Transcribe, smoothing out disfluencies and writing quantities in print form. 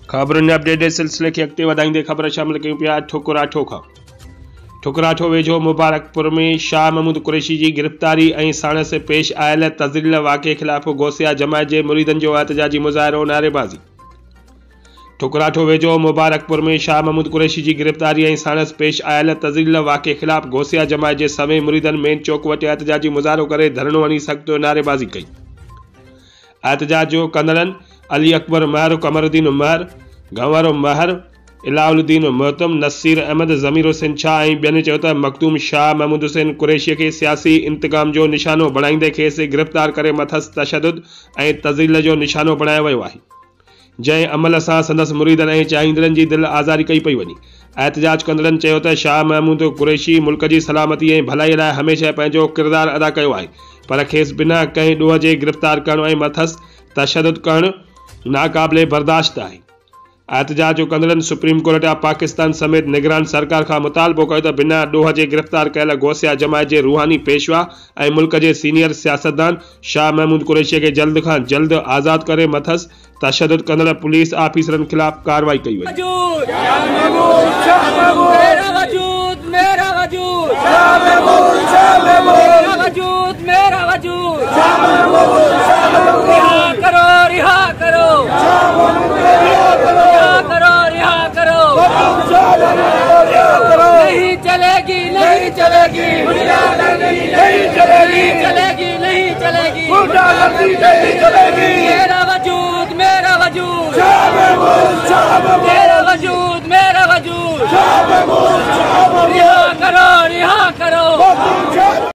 खबरुनि update सिलसिले के अॻिते वधाईंदे ख़बर शामिल कयूं पिया ठुकराठो खां। ठुकराठो वेझो मुबारकपुर में शाह महमूद कुरैशी जी गिरफ़्तारी ऐं साणसि पेश आयल तज़लील वाक़े ख़िलाफ़ गौसिया जमायत जे मुरीदनि जो एहतजाजी मुज़ाहिरो नारेबाज़ी। ठुकराठो वेझो मुबारकपुर में शाह महमूद कुरैशी जी गिरफ़्तारी ऐं साणसि पेश आयल तज़लील वाक़े ख़िलाफ़ गौसिया जमायत जे सवें मुरीदनि मेन चौक वटि एहतजाजी मुज़ाहिरो करे धरणो हणी सख़्त नारेबाज़ी कई। एहतजाज जो कंदड़नि अली अकबर महर, कमरुद्दीन महर, गंवर महर, इलाउद्दीन मोहतम, नसीर अहमद, ज़मीर हुसैन शाह ऐं ॿियनि चयो त मखदूम शाह महमूद हुसैन कुरैशीअ खे सियासी इंतकाम जो निशानो बणाईंदे खेसि गिरफ़्तार करे मथसि तशदुद ऐं तज़लील जो निशानो बणायो वियो आहे, जंहिं अमल सां संदसि मुरीदनि ऐं चाहींदड़नि जी दिलि आज़ारी कई पई वञे। एहतजाज कंदड़नि चयो त शाह महमूद कुरैशी मुल्क जी सलामती ऐं भलाई लाइ हमेशह पंहिंजो किरदारु अदा कयो आहे, पर खेसि बिना कंहिं ॾोह जे गिरफ़्तार करणु ऐं मथसि तशदुद करणु नाक़ाबिले बर्दाश्त आहे। एहतजाज जो कंदड़नि सुप्रीम कोर्ट ऑफ पाकिस्तान समेत निगरान सरकार का मुतालबो कयो त बिना ॾोह जे गिरफ़्तार कयल गौसिया जमायत जे रूहानी पेशवा ऐं मुल्क जे सीनियर सियासतदान शाह महमूद कुरैशीअ खे जल्द खां जल्द आज़ाद करे मथसि तशदुद कंदड़ पुलिस ऑफिसरनि ख़िलाफ़ कार्रवाई कई वञे। नहीं चलेगी, नहीं चलेगी, मेरा वजूद, मेरा वजूद, मेरा वजूद, मेरा वजूद, रिहा करो, रिहा करो।